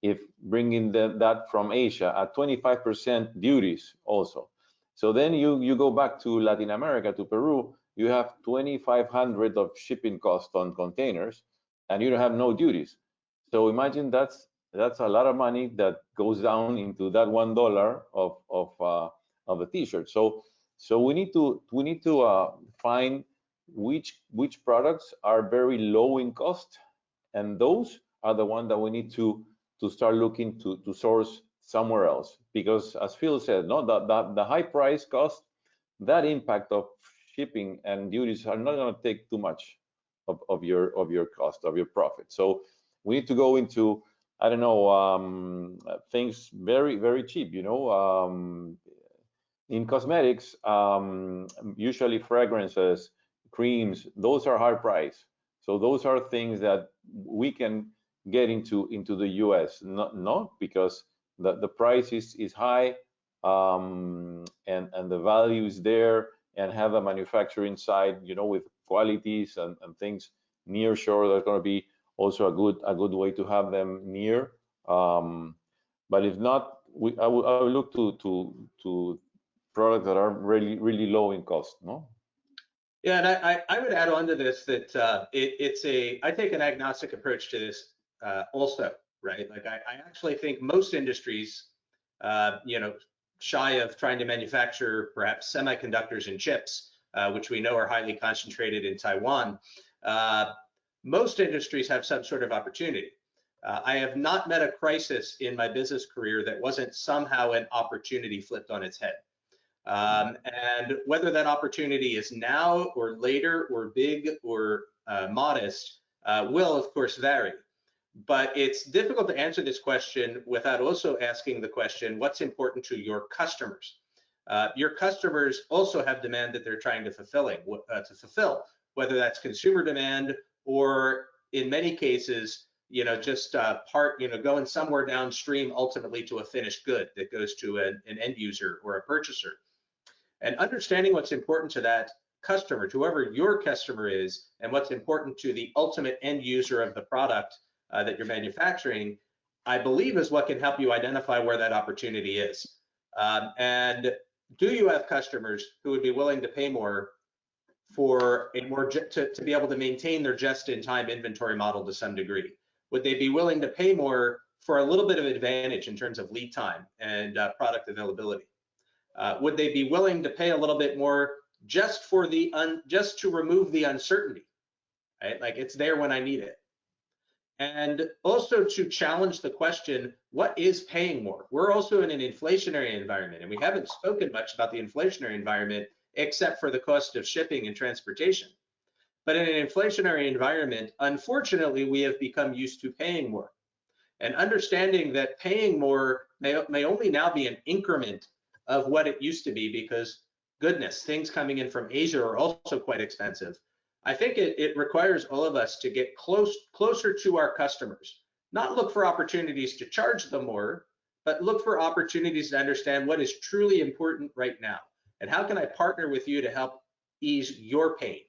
Speaker 6: If bringing that from Asia at 25% duties also. So then you go back to Latin America, to Peru, you have 2,500 of shipping cost on containers, and you don't have no duties. So imagine that's a lot of money that goes down into that $1 of a T-shirt. So we need to find which products are very low in cost, and those are the ones that we need to start looking to source somewhere else, because as Phil said, the high price cost, that impact of shipping and duties are not going to take too much of your cost, of your profit. So we need to go into, I don't know, things very, very cheap, in cosmetics, usually fragrances, creams, those are high price. So those are things that we can get into the US, not because the price is high, and the value is there, and have a manufacturing side, with qualities and things near shore. That's going to be also a good way to have them near. But if not, I would look to products that are really, really low in cost. No.
Speaker 4: Yeah, and I would add on to this that I take an agnostic approach to this also, right? Like I actually think most industries, shy of trying to manufacture perhaps semiconductors and chips, which we know are highly concentrated in Taiwan, most industries have some sort of opportunity. I have not met a crisis in my business career that wasn't somehow an opportunity flipped on its head. And whether that opportunity is now or later or big or modest will, of course, vary. But it's difficult to answer this question without also asking the question, what's important to your customers? Your customers also have demand that they're trying to fulfill, whether that's consumer demand or in many cases, just going somewhere downstream ultimately to a finished good that goes to an end user or a purchaser. And understanding what's important to that customer, to whoever your customer is, and what's important to the ultimate end user of the product that you're manufacturing, I believe is what can help you identify where that opportunity is. And do you have customers who would be willing to pay more for to be able to maintain their just-in-time inventory model to some degree? Would they be willing to pay more for a little bit of advantage in terms of lead time and product availability? Would they be willing to pay a little bit more just to remove the uncertainty, right? Like it's there when I need it. And also to challenge the question, what is paying more? We're also in an inflationary environment, and we haven't spoken much about the inflationary environment except for the cost of shipping and transportation. But in an inflationary environment, unfortunately, we have become used to paying more. And understanding that paying more may only now be an increment of what it used to be, because goodness, things coming in from Asia are also quite expensive. I think it requires all of us to get closer to our customers, not look for opportunities to charge them more, but look for opportunities to understand what is truly important right now. And how can I partner with you to help ease your pain?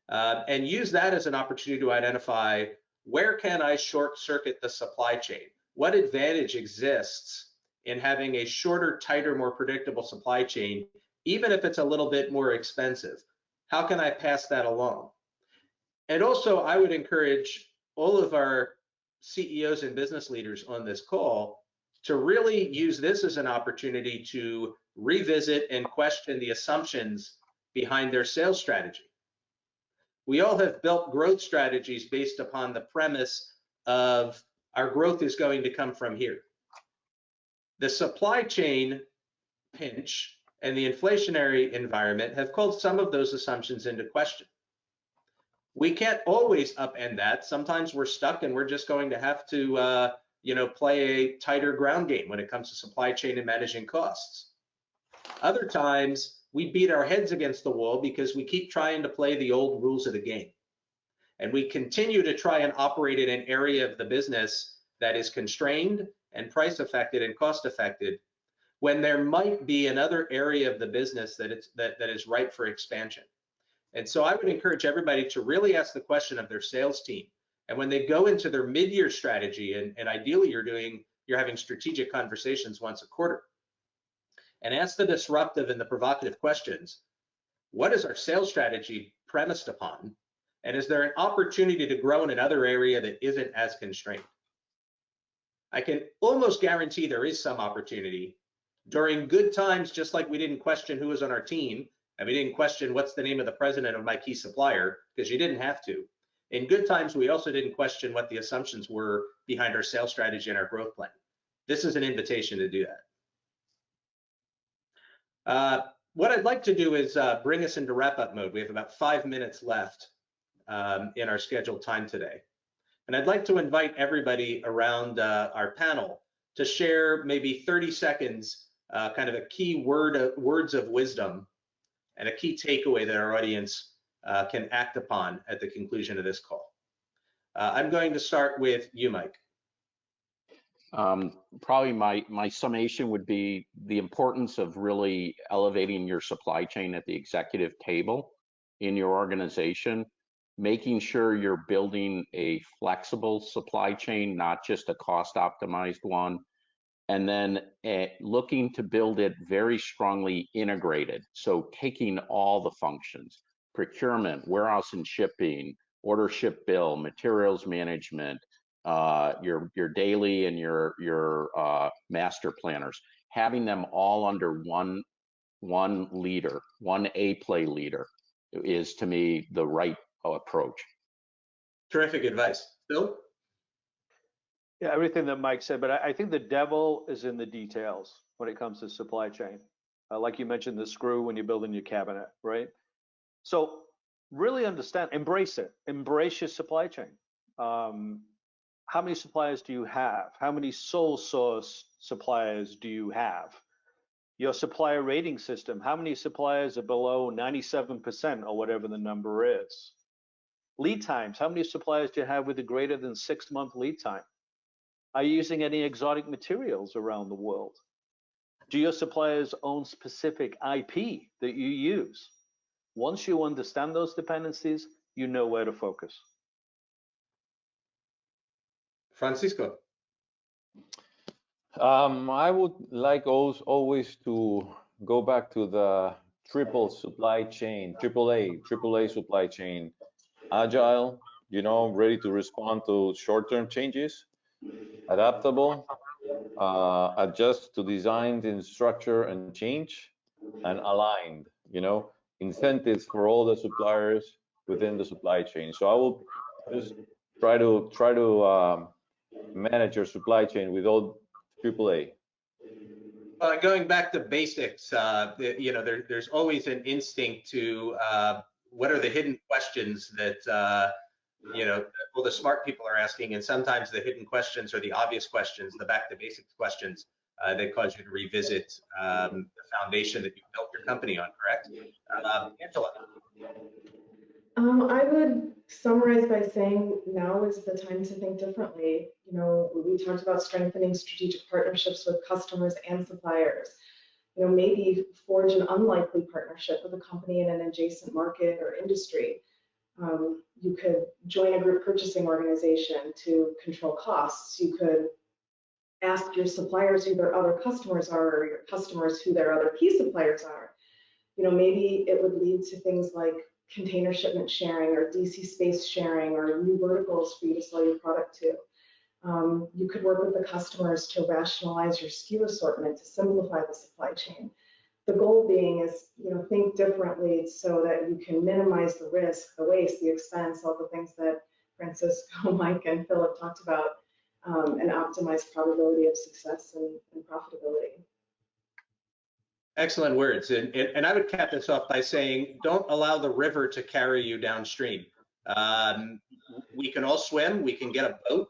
Speaker 4: And use that as an opportunity to identify, where can I short circuit the supply chain? What advantage exists in having a shorter, tighter, more predictable supply chain, even if it's a little bit more expensive? How can I pass that along? And also, I would encourage all of our CEOs and business leaders on this call to really use this as an opportunity to revisit and question the assumptions behind their sales strategy. We all have built growth strategies based upon the premise of our growth is going to come from here. The supply chain pinch and the inflationary environment have called some of those assumptions into question. We can't always upend that. Sometimes we're stuck and we're just going to have to play a tighter ground game when it comes to supply chain and managing costs. Other times we beat our heads against the wall because we keep trying to play the old rules of the game. And we continue to try and operate in an area of the business that is constrained and price affected and cost affected, when there might be another area of the business that is ripe for expansion. And so I would encourage everybody to really ask the question of their sales team. And when they go into their mid-year strategy, and ideally you're having strategic conversations once a quarter, and ask the disruptive and the provocative questions. What is our sales strategy premised upon? And is there an opportunity to grow in another area that isn't as constrained? I can almost guarantee there is some opportunity. During good times, just like we didn't question who was on our team, and we didn't question what's the name of the president of my key supplier, because you didn't have to. In good times, we also didn't question what the assumptions were behind our sales strategy and our growth plan. This is an invitation to do that. What I'd like to do is bring us into wrap-up mode. We have about 5 minutes left in our scheduled time today. And I'd like to invite everybody around our panel to share maybe 30 seconds, kind of a key words of wisdom and a key takeaway that our audience can act upon at the conclusion of this call. I'm going to start with you, Mike.
Speaker 5: Probably my summation would be the importance of really elevating your supply chain at the executive table in your organization, making sure you're building a flexible supply chain, not just a cost optimized one, and then looking to build it very strongly integrated. So taking all the functions, procurement, warehouse and shipping, order, ship, bill, materials management, your daily and your master planners, having them all under one leader, one A-play leader is, to me, the right approach.
Speaker 4: Terrific advice. Bill?
Speaker 3: Yeah, everything that Mike said, but I think the devil is in the details when it comes to supply chain. Like you mentioned, the screw when you're building your cabinet, right? So really understand, embrace it, embrace your supply chain. How many suppliers do you have? How many sole source suppliers do you have? Your supplier rating system, how many suppliers are below 97% or whatever the number is? Lead times, how many suppliers do you have with a greater than 6-month lead time? Are you using any exotic materials around the world? Do your suppliers own specific IP that you use? Once you understand those dependencies, you know where to focus.
Speaker 4: Francisco.
Speaker 6: I would like always to go back to the triple supply chain, AAA supply chain, agile, ready to respond to short-term changes, adaptable, adjust to design and structure and change, and aligned, incentives for all the suppliers within the supply chain. So I will just try to manage your supply chain with all AAA.
Speaker 4: Going back to basics, there's always an instinct to what are the hidden questions that the smart people are asking, and sometimes the hidden questions are the obvious questions, the back to basics questions that cause you to revisit the foundation that you built your company on. Correct, Angela?
Speaker 2: I would summarize by saying now is the time to think differently. We talked about strengthening strategic partnerships with customers and suppliers. Maybe forge an unlikely partnership with a company in an adjacent market or industry. You could join a group purchasing organization to control costs. You could ask your suppliers who their other customers are, or your customers who their other key suppliers are. Maybe it would lead to things like container shipment sharing or DC space sharing or new verticals for you to sell your product to. You could work with the customers to rationalize your SKU assortment to simplify the supply chain. The goal being is, think differently so that you can minimize the risk, the waste, the expense, all the things that Francisco, Mike, and Philip talked about, and optimize probability of success and profitability.
Speaker 4: Excellent words. And I would cap this off by saying, don't allow the river to carry you downstream. We can all swim, we can get a boat.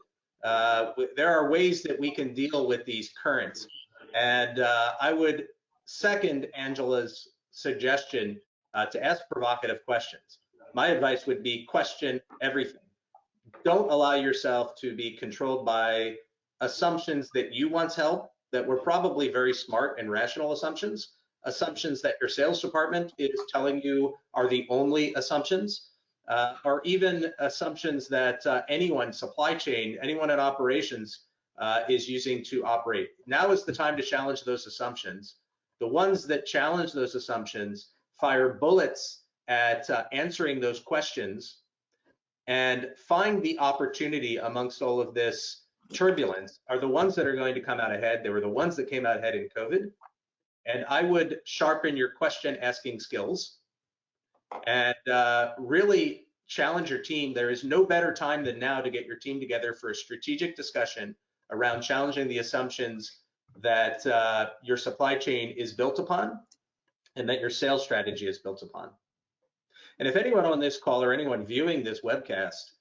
Speaker 4: There are ways that we can deal with these currents. And I would second Angela's suggestion to ask provocative questions. My advice would be question everything. Don't allow yourself to be controlled by assumptions that you once held that were probably very smart and rational assumptions that your sales department is telling you are the only assumptions, or even assumptions that anyone, supply chain, anyone in operations is using to operate. Now is the time to challenge those assumptions. The ones that challenge those assumptions fire bullets at answering those questions and find the opportunity amongst all of this turbulence are the ones that are going to come out ahead. They were the ones that came out ahead in COVID. And I would sharpen your question asking skills and really challenge your team. There is no better time than now to get your team together for a strategic discussion around challenging the assumptions that your supply chain is built upon and that your sales strategy is built upon. And if anyone on this call or anyone viewing this webcast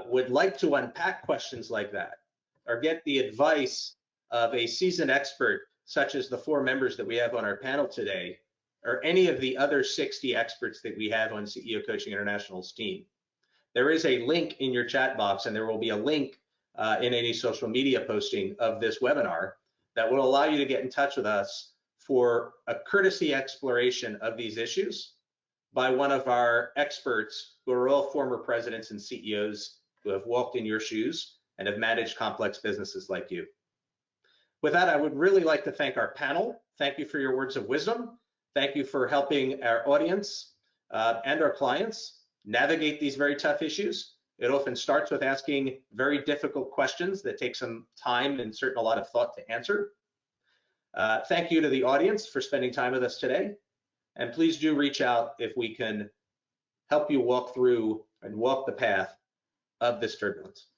Speaker 4: would like to unpack questions like that or get the advice of a seasoned expert, such as the 4 members that we have on our panel today, or any of the other 60 experts that we have on CEO Coaching International's team, there is a link in your chat box, and there will be a link in any social media posting of this webinar that will allow you to get in touch with us for a courtesy exploration of these issues by one of our experts who are all former presidents and CEOs who have walked in your shoes and have managed complex businesses like you. With that, I would really like to thank our panel. Thank you for your words of wisdom. Thank you for helping our audience and our clients navigate these very tough issues. It often starts with asking very difficult questions that take some time and certainly a lot of thought to answer. Thank you to the audience for spending time with us today. And please do reach out if we can help you walk through and walk the path of this turbulence.